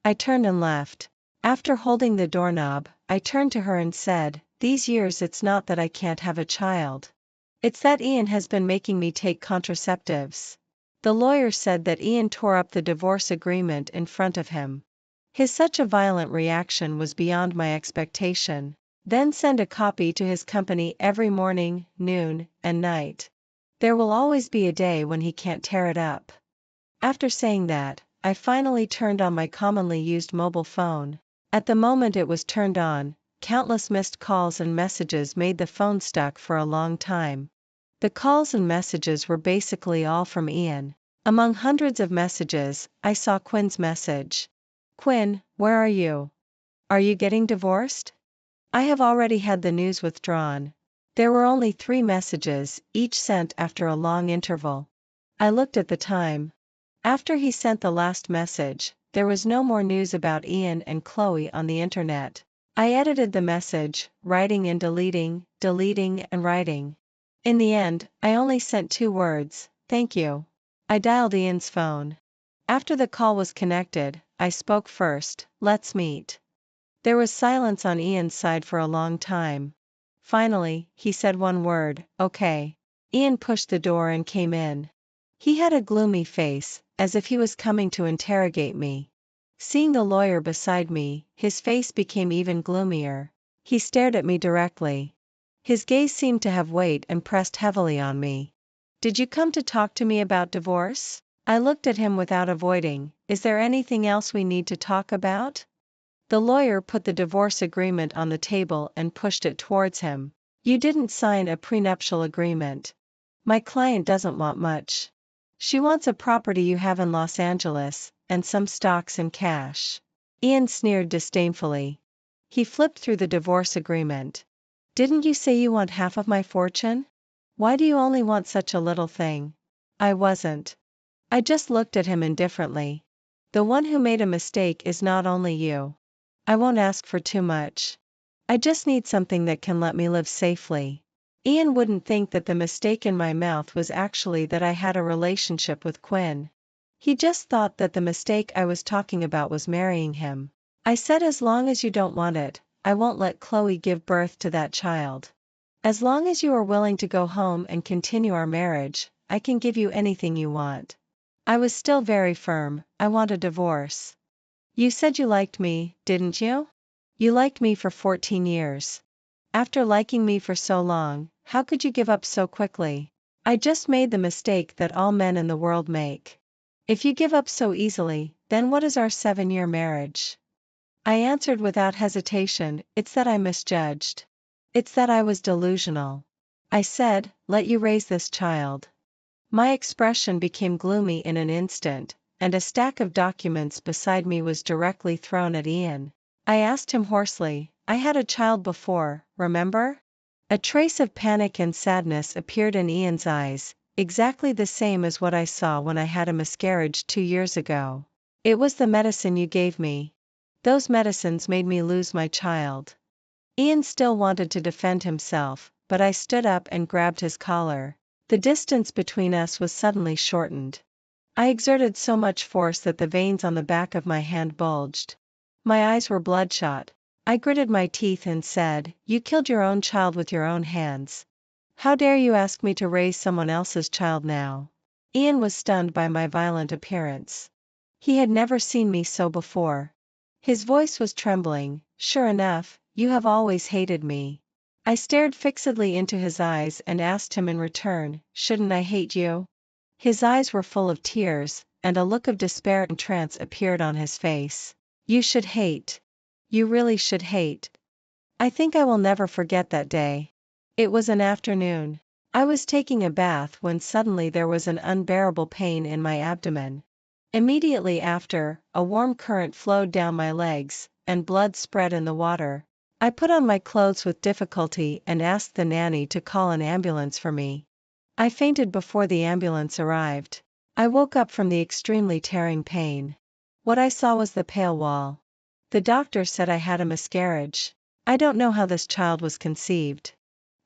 I turned and left. After holding the doorknob, I turned to her and said, "These years it's not that I can't have a child. It's that Ian has been making me take contraceptives." The lawyer said that Ian tore up the divorce agreement in front of him. His such a violent reaction was beyond my expectation. "Then send a copy to his company every morning, noon, and night. There will always be a day when he can't tear it up." After saying that, I finally turned on my commonly used mobile phone. At the moment it was turned on, countless missed calls and messages made the phone stuck for a long time. The calls and messages were basically all from Ian. Among hundreds of messages, I saw Quinn's message. "Quinn, where are you? Are you getting divorced? I have already had the news withdrawn." There were only 3 messages, each sent after a long interval. I looked at the time. After he sent the last message, there was no more news about Ian and Chloe on the internet. I edited the message, writing and deleting, deleting and writing. In the end, I only sent 2 words, "Thank you." I dialed Ian's phone. After the call was connected, I spoke first, "Let's meet." There was silence on Ian's side for a long time. Finally, he said one word, "Okay." Ian pushed the door and came in. He had a gloomy face, as if he was coming to interrogate me. Seeing the lawyer beside me, his face became even gloomier. He stared at me directly. His gaze seemed to have weight and pressed heavily on me. "Did you come to talk to me about divorce?" I looked at him without avoiding. "Is there anything else we need to talk about?" The lawyer put the divorce agreement on the table and pushed it towards him. "You didn't sign a prenuptial agreement. My client doesn't want much. She wants a property you have in Los Angeles, and some stocks and cash." Ian sneered disdainfully. He flipped through the divorce agreement. "Didn't you say you want half of my fortune? Why do you only want such a little thing?" I wasn't. I just looked at him indifferently. "The one who made a mistake is not only you. I won't ask for too much. I just need something that can let me live safely." Ian wouldn't think that the mistake in my mouth was actually that I had a relationship with Quinn. He just thought that the mistake I was talking about was marrying him. I said, "As long as you don't want it, I won't let Chloe give birth to that child. As long as you are willing to go home and continue our marriage, I can give you anything you want." I was still very firm. "I want a divorce." "You said you liked me, didn't you? You liked me for 14 years. After liking me for so long, how could you give up so quickly?" "I just made the mistake that all men in the world make. If you give up so easily, then what is our 7-year marriage?" I answered without hesitation, it's that I misjudged. It's that I was delusional. I said, let you raise this child. My expression became gloomy in an instant, and a stack of documents beside me was directly thrown at Ian. I asked him hoarsely, I had a child before, remember? A trace of panic and sadness appeared in Ian's eyes, exactly the same as what I saw when I had a miscarriage 2 years ago. It was the medicine you gave me. Those medicines made me lose my child. Ian still wanted to defend himself, but I stood up and grabbed his collar. The distance between us was suddenly shortened. I exerted so much force that the veins on the back of my hand bulged. My eyes were bloodshot. I gritted my teeth and said, you killed your own child with your own hands. How dare you ask me to raise someone else's child now? Ian was stunned by my violent appearance. He had never seen me so before. His voice was trembling. Sure enough, you have always hated me. I stared fixedly into his eyes and asked him in return, shouldn't I hate you? His eyes were full of tears, and a look of despair and trance appeared on his face. You should hate. You really should hate. I think I will never forget that day. It was an afternoon. I was taking a bath when suddenly there was an unbearable pain in my abdomen. Immediately after, a warm current flowed down my legs, and blood spread in the water. I put on my clothes with difficulty and asked the nanny to call an ambulance for me. I fainted before the ambulance arrived. I woke up from the extremely tearing pain. What I saw was the pale wall. The doctor said I had a miscarriage. I don't know how this child was conceived.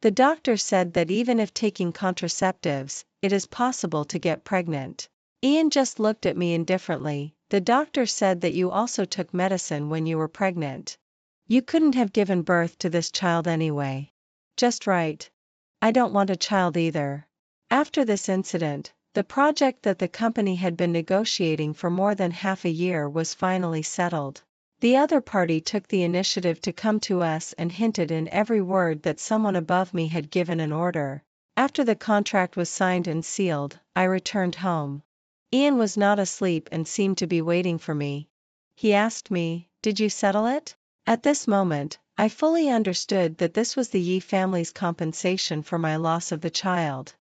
The doctor said that even if taking contraceptives, it is possible to get pregnant. Ian just looked at me indifferently. The doctor said that you also took medicine when you were pregnant. You couldn't have given birth to this child anyway. Just right. I don't want a child either. After this incident, the project that the company had been negotiating for more than half a year was finally settled. The other party took the initiative to come to us and hinted in every word that someone above me had given an order. After the contract was signed and sealed, I returned home. Ian was not asleep and seemed to be waiting for me. He asked me, did you settle it? At this moment, I fully understood that this was the Yi family's compensation for my loss of the child.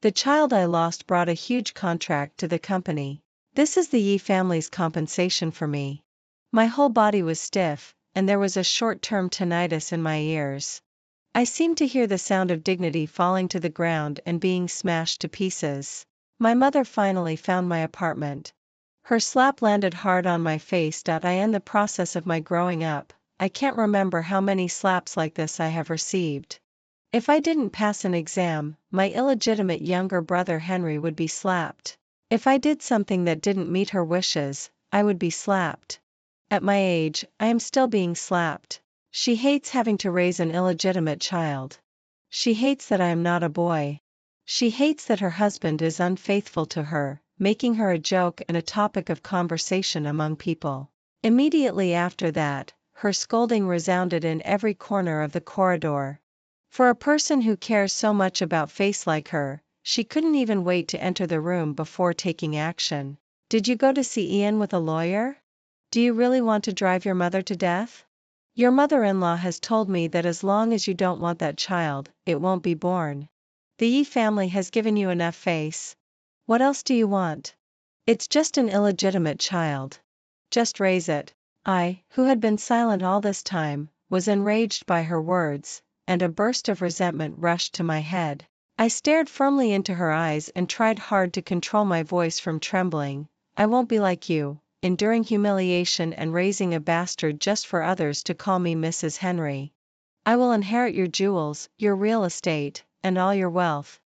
The child I lost brought a huge contract to the company. This is the Yi family's compensation for me. My whole body was stiff, and there was a short-term tinnitus in my ears. I seemed to hear the sound of dignity falling to the ground and being smashed to pieces. My mother finally found my apartment. Her slap landed hard on my face. I am the process of my growing up. I can't remember how many slaps like this I have received. If I didn't pass an exam, my illegitimate younger brother Henry would be slapped. If I did something that didn't meet her wishes, I would be slapped. At my age, I am still being slapped. She hates having to raise an illegitimate child. She hates that I am not a boy. She hates that her husband is unfaithful to her, making her a joke and a topic of conversation among people. Immediately after that, her scolding resounded in every corner of the corridor. For a person who cares so much about face like her, she couldn't even wait to enter the room before taking action. Did you go to see Ian with a lawyer? Do you really want to drive your mother to death? Your mother-in-law has told me that as long as you don't want that child, it won't be born. The Yi family has given you enough face. What else do you want? It's just an illegitimate child. Just raise it. I, who had been silent all this time, was enraged by her words, and a burst of resentment rushed to my head. I stared firmly into her eyes and tried hard to control my voice from trembling. I won't be like you, enduring humiliation and raising a bastard just for others to call me Mrs. Henry. I will inherit your jewels, your real estate, and all your wealth.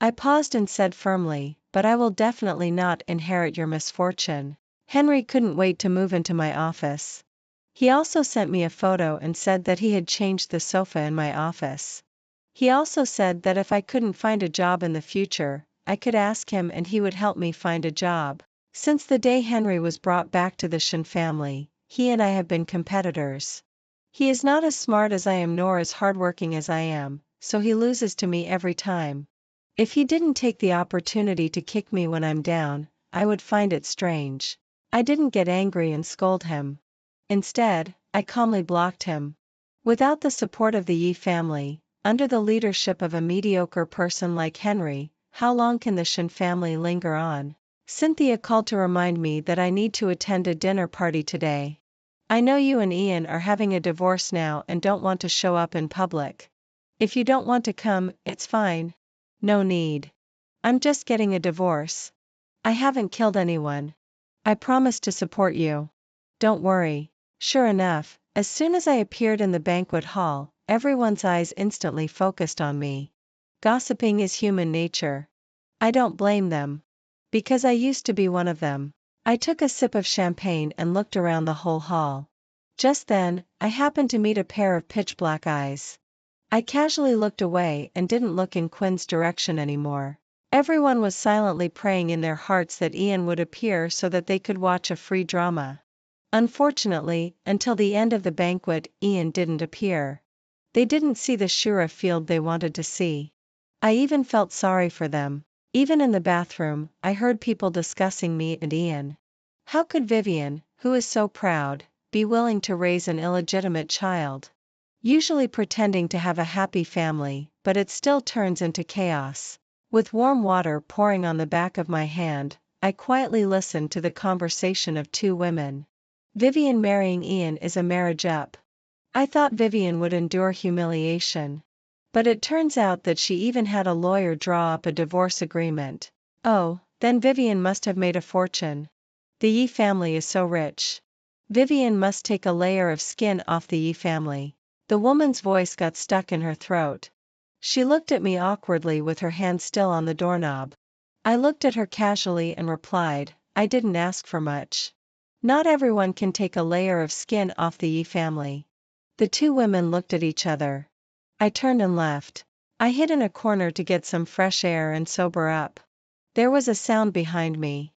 I paused and said firmly, but I will definitely not inherit your misfortune. Henry couldn't wait to move into my office. He also sent me a photo and said that he had changed the sofa in my office. He also said that if I couldn't find a job in the future, I could ask him and he would help me find a job. Since the day Henry was brought back to the Shen family, he and I have been competitors. He is not as smart as I am nor as hardworking as I am, so he loses to me every time. If he didn't take the opportunity to kick me when I'm down, I would find it strange. I didn't get angry and scold him. Instead, I calmly blocked him. Without the support of the Yi family, under the leadership of a mediocre person like Henry, how long can the Shen family linger on? Cynthia called to remind me that I need to attend a dinner party today. I know you and Ian are having a divorce now and don't want to show up in public. If you don't want to come, it's fine. No need. I'm just getting a divorce. I haven't killed anyone. I promise to support you. Don't worry. Sure enough, as soon as I appeared in the banquet hall, everyone's eyes instantly focused on me. Gossiping is human nature. I don't blame them. Because I used to be one of them. I took a sip of champagne and looked around the whole hall. Just then, I happened to meet a pair of pitch-black eyes. I casually looked away and didn't look in Quinn's direction anymore. Everyone was silently praying in their hearts that Ian would appear so that they could watch a free drama. Unfortunately, until the end of the banquet, Ian didn't appear. They didn't see the Shura field they wanted to see. I even felt sorry for them. Even in the bathroom, I heard people discussing me and Ian. How could Vivian, who is so proud, be willing to raise an illegitimate child? Usually pretending to have a happy family, but it still turns into chaos. With warm water pouring on the back of my hand, I quietly listened to the conversation of two women. Vivian marrying Ian is a marriage up. I thought Vivian would endure humiliation. But it turns out that she even had a lawyer draw up a divorce agreement. Oh, then Vivian must have made a fortune. The Yi family is so rich. Vivian must take a layer of skin off the Yi family. The woman's voice got stuck in her throat. She looked at me awkwardly with her hand still on the doorknob. I looked at her casually and replied, I didn't ask for much. Not everyone can take a layer of skin off the Yi family. The two women looked at each other. I turned and left. I hid in a corner to get some fresh air and sober up. There was a sound behind me.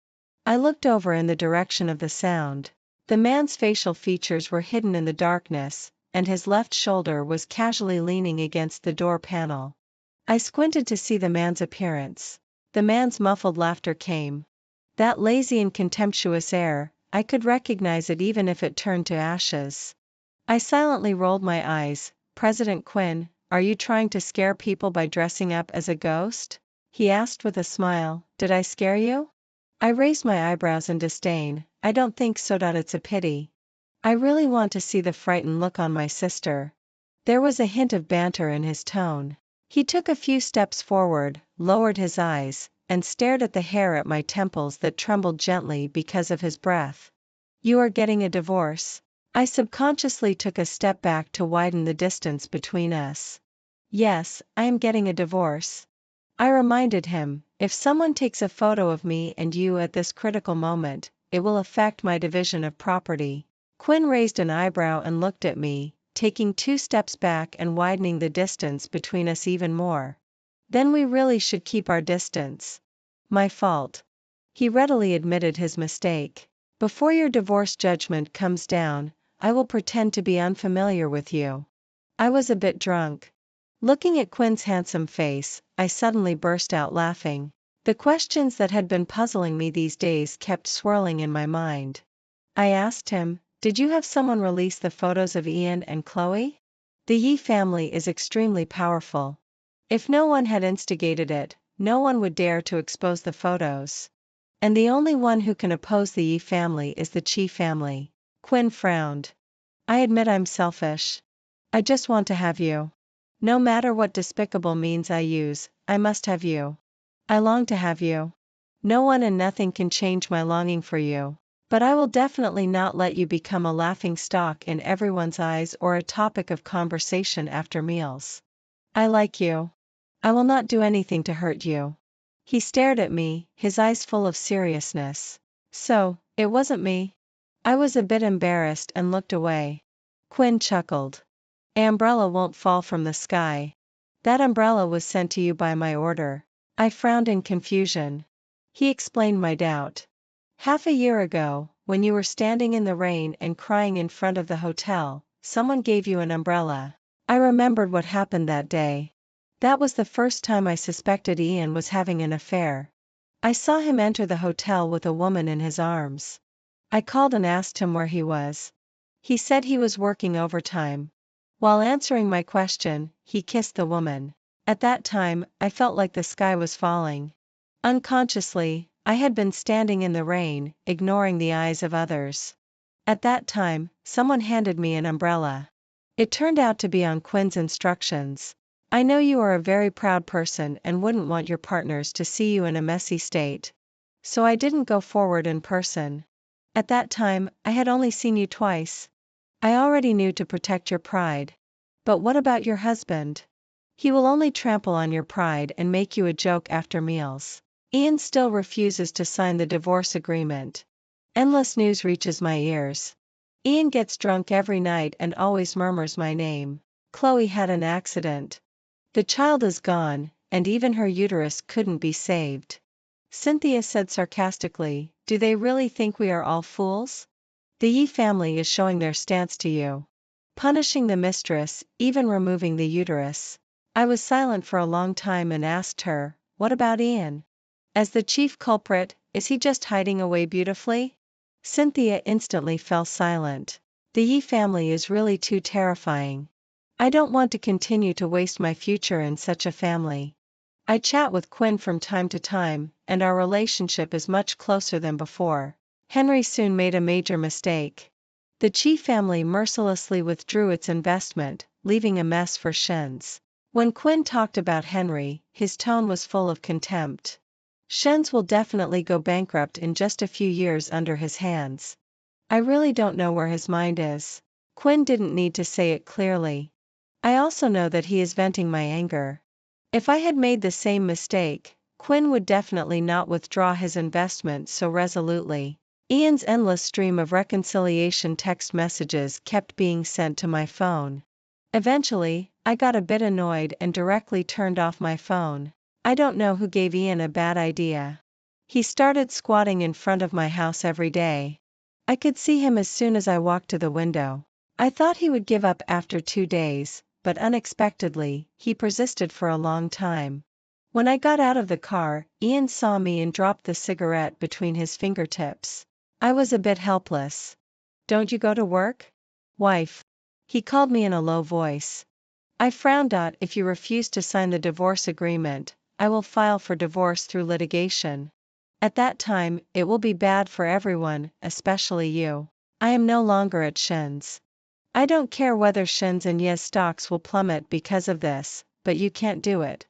I looked over in the direction of the sound. The man's facial features were hidden in the darkness, and his left shoulder was casually leaning against the door panel. I squinted to see the man's appearance. The man's muffled laughter came. That lazy and contemptuous air, I could recognize it even if it turned to ashes. I silently rolled my eyes. President Quinn, are you trying to scare people by dressing up as a ghost? He asked with a smile. Did I scare you? I raised my eyebrows in disdain. I don't think so. It's a pity. I really want to see the frightened look on my sister. There was a hint of banter in his tone. He took a few steps forward, lowered his eyes, and stared at the hair at my temples that trembled gently because of his breath. You are getting a divorce. I subconsciously took a step back to widen the distance between us. Yes, I am getting a divorce. I reminded him, if someone takes a photo of me and you at this critical moment, it will affect my division of property. Quinn raised an eyebrow and looked at me, taking 2 steps back and widening the distance between us even more. Then we really should keep our distance. My fault. He readily admitted his mistake. Before your divorce judgment comes down, I will pretend to be unfamiliar with you. I was a bit drunk. Looking at Quinn's handsome face, I suddenly burst out laughing. The questions that had been puzzling me these days kept swirling in my mind. I asked him, did you have someone release the photos of Ian and Chloe? The Yi family is extremely powerful. If no one had instigated it, no one would dare to expose the photos. And the only one who can oppose the Yi family is the Chi family. Quinn frowned. I admit I'm selfish. I just want to have you. No matter what despicable means I use, I must have you. I long to have you. No one and nothing can change my longing for you. But I will definitely not let you become a laughing stock in everyone's eyes or a topic of conversation after meals. I like you. I will not do anything to hurt you. He stared at me, his eyes full of seriousness. So, it wasn't me? I was a bit embarrassed and looked away. Quinn chuckled. An umbrella won't fall from the sky. That umbrella was sent to you by my order. I frowned in confusion. He explained my doubt. Half a year ago, when you were standing in the rain and crying in front of the hotel, someone gave you an umbrella. I remembered what happened that day. That was the first time I suspected Ian was having an affair. I saw him enter the hotel with a woman in his arms. I called and asked him where he was. He said he was working overtime. While answering my question, he kissed the woman. At that time, I felt like the sky was falling. Unconsciously, I had been standing in the rain, ignoring the eyes of others. At that time, someone handed me an umbrella. It turned out to be on Quinn's instructions. I know you are a very proud person and wouldn't want your partners to see you in a messy state. So I didn't go forward in person. At that time, I had only seen you twice. I already knew to protect your pride. But what about your husband? He will only trample on your pride and make you a joke after meals. Ian still refuses to sign the divorce agreement. Endless news reaches my ears. Ian gets drunk every night and always murmurs my name. Chloe had an accident. The child is gone, and even her uterus couldn't be saved. Cynthia said sarcastically, "Do they really think we are all fools? The Yi family is showing their stance to you. Punishing the mistress, even removing the uterus." I was silent for a long time and asked her, "What about Ian? As the chief culprit, is he just hiding away beautifully?" Cynthia instantly fell silent. The Yi family is really too terrifying. I don't want to continue to waste my future in such a family. I chat with Quinn from time to time, and our relationship is much closer than before. Henry soon made a major mistake. The Chi family mercilessly withdrew its investment, leaving a mess for Shen's. When Quinn talked about Henry, his tone was full of contempt. Shen's will definitely go bankrupt in just a few years under his hands. I really don't know where his mind is. Quinn didn't need to say it clearly. I also know that he is venting my anger. If I had made the same mistake, Quinn would definitely not withdraw his investment so resolutely. Ian's endless stream of reconciliation text messages kept being sent to my phone. Eventually, I got a bit annoyed and directly turned off my phone. I don't know who gave Ian a bad idea. He started squatting in front of my house every day. I could see him as soon as I walked to the window. I thought he would give up after 2 days, but unexpectedly, he persisted for a long time. When I got out of the car, Ian saw me and dropped the cigarette between his fingertips. I was a bit helpless. "Don't you go to work, wife?" he called me in a low voice. I frowned. "If you refuse to sign the divorce agreement, I will file for divorce through litigation. At that time, it will be bad for everyone, especially you. I am no longer at Shen's. I don't care whether Shen's and Ye's stocks will plummet because of this, but you can't do it.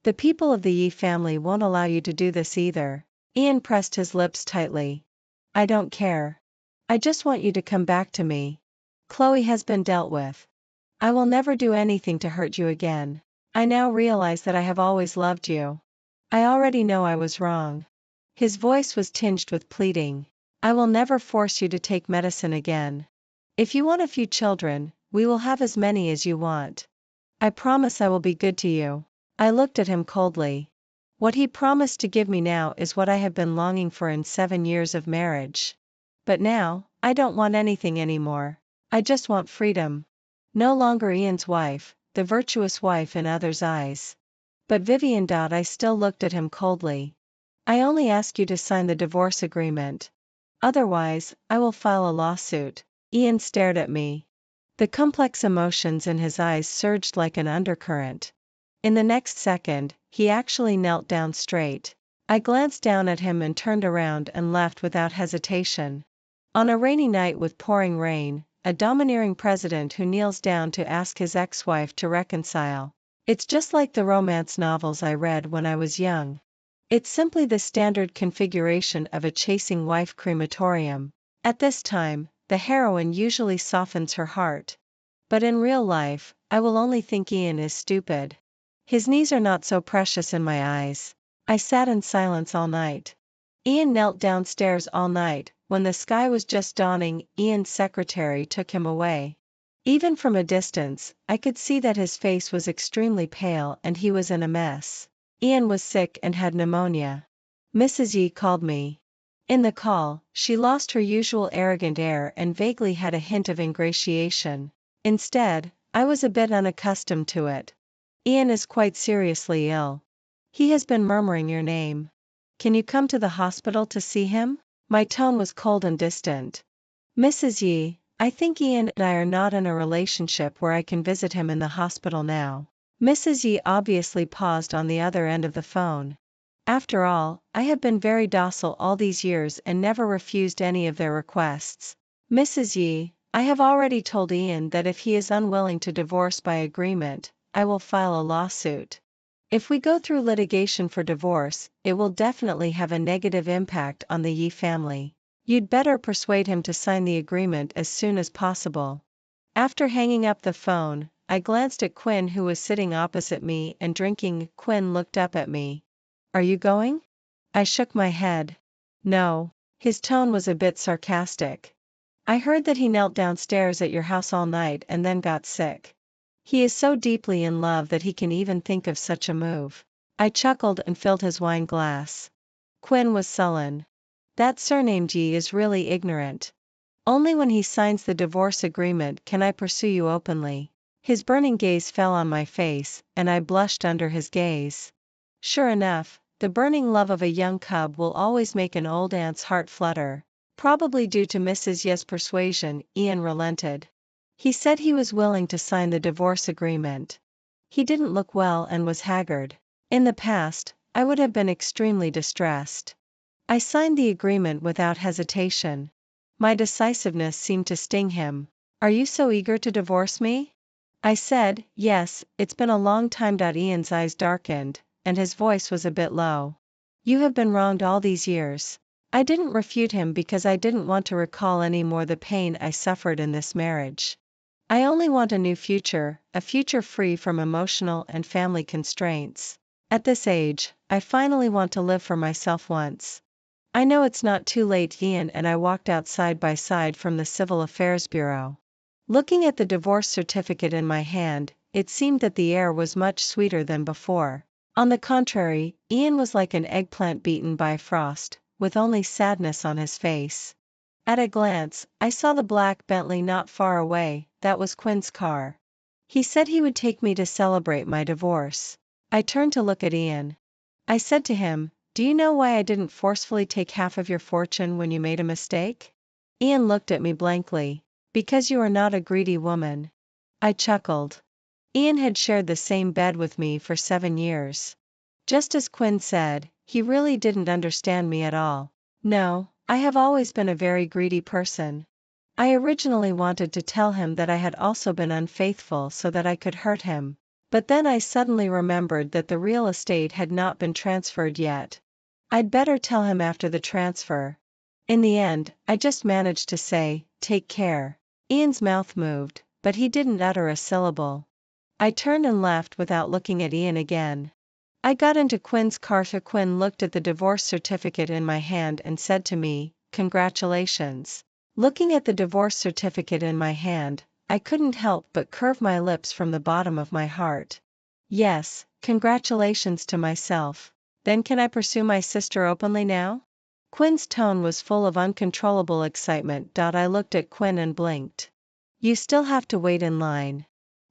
The people of the Yi family won't allow you to do this either." Ian pressed his lips tightly. "I don't care. I just want you to come back to me. Chloe has been dealt with. I will never do anything to hurt you again. I now realize that I have always loved you. I already know I was wrong." His voice was tinged with pleading. "I will never force you to take medicine again. If you want a few children, we will have as many as you want. I promise I will be good to you." I looked at him coldly. What he promised to give me now is what I have been longing for in 7 years of marriage. But now, I don't want anything anymore. I just want freedom. No longer Ian's wife, the virtuous wife in others' eyes. "But Vivian." I still looked at him coldly. "I only ask you to sign the divorce agreement. Otherwise, I will file a lawsuit." Ian stared at me. The complex emotions in his eyes surged like an undercurrent. In the next second, he actually knelt down straight. I glanced down at him and turned around and left without hesitation. On a rainy night with pouring rain, a domineering president who kneels down to ask his ex-wife to reconcile. It's just like the romance novels I read when I was young. It's simply the standard configuration of a chasing wife crematorium. At this time, the heroine usually softens her heart. But in real life, I will only think Ian is stupid. His knees are not so precious in my eyes. I sat in silence all night. Ian knelt downstairs all night. When the sky was just dawning, Ian's secretary took him away. Even from a distance, I could see that his face was extremely pale and he was in a mess. Ian was sick and had pneumonia. Mrs. Yi called me. In the call, she lost her usual arrogant air and vaguely had a hint of ingratiation. Instead, I was a bit unaccustomed to it. "Ian is quite seriously ill. He has been murmuring your name. Can you come to the hospital to see him?" My tone was cold and distant. "Mrs. Yi, I think Ian and I are not in a relationship where I can visit him in the hospital now. Mrs. Yi obviously paused on the other end of the phone. After all, I have been very docile all these years and never refused any of their requests. Mrs. Yi, I have already told Ian that if he is unwilling to divorce by agreement, I will file a lawsuit. If we go through litigation for divorce, it will definitely have a negative impact on the Yi family. You'd better persuade him to sign the agreement as soon as possible. After hanging up the phone, I glanced at Quinn, who was sitting opposite me and drinking. Quinn looked up at me. Are you going? I shook my head. No. His tone was a bit sarcastic. I heard that he knelt downstairs at your house all night and then got sick. He is so deeply in love that he can even think of such a move. I chuckled and filled his wine glass. Quinn was sullen. That surname G is really ignorant. Only when he signs the divorce agreement can I pursue you openly. His burning gaze fell on my face, and I blushed under his gaze. Sure enough, the burning love of a young cub will always make an old ant's heart flutter. Probably due to Mrs. Ye's persuasion, Ian relented. He said he was willing to sign the divorce agreement. He didn't look well and was haggard. In the past, I would have been extremely distressed. I signed the agreement without hesitation. My decisiveness seemed to sting him. Are you so eager to divorce me? I said, yes, it's been a long time. Ian's eyes darkened, and his voice was a bit low. You have been wronged all these years. I didn't refute him because I didn't want to recall any more the pain I suffered in this marriage. I only want a new future, a future free from emotional and family constraints. At this age, I finally want to live for myself once. I know it's not too late. Ian and I walked out side by side from the Civil Affairs Bureau. Looking at the divorce certificate in my hand, it seemed that the air was much sweeter than before. On the contrary, Ian was like an eggplant beaten by frost, with only sadness on his face. At a glance, I saw the black Bentley not far away. That was Quinn's car. He said he would take me to celebrate my divorce. I turned to look at Ian. I said to him, do you know why I didn't forcefully take half of your fortune when you made a mistake? Ian looked at me blankly. Because you are not a greedy woman. I chuckled. Ian had shared the same bed with me for 7 years. Just as Quinn said, he really didn't understand me at all. No, I have always been a very greedy person. I originally wanted to tell him that I had also been unfaithful so that I could hurt him. But then I suddenly remembered that the real estate had not been transferred yet. I'd better tell him after the transfer. In the end, I just managed to say, take care. Ian's mouth moved, but he didn't utter a syllable. I turned and left without looking at Ian again. I got into Quinn's car. Quinn looked at the divorce certificate in my hand and said to me, congratulations. Looking at the divorce certificate in my hand, I couldn't help but curve my lips from the bottom of my heart. Yes, congratulations to myself. Then can I pursue my sister openly now? Quinn's tone was full of uncontrollable excitement. I looked at Quinn and blinked. You still have to wait in line.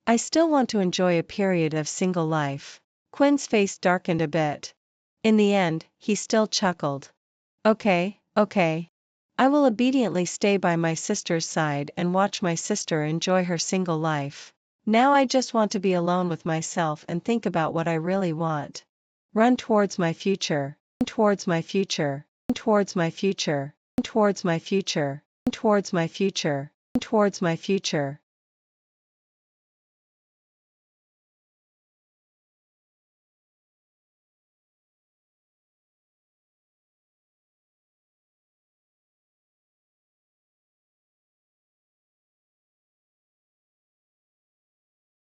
I still want to enjoy a period of single life. Quinn's face darkened a bit. In the end, he still chuckled. Okay. I will obediently stay by my sister's side and watch my sister enjoy her single life. Now I just want to be alone with myself and think about what I really want. Run towards my future, towards my future, towards my future, towards my future, towards my future, towards my future.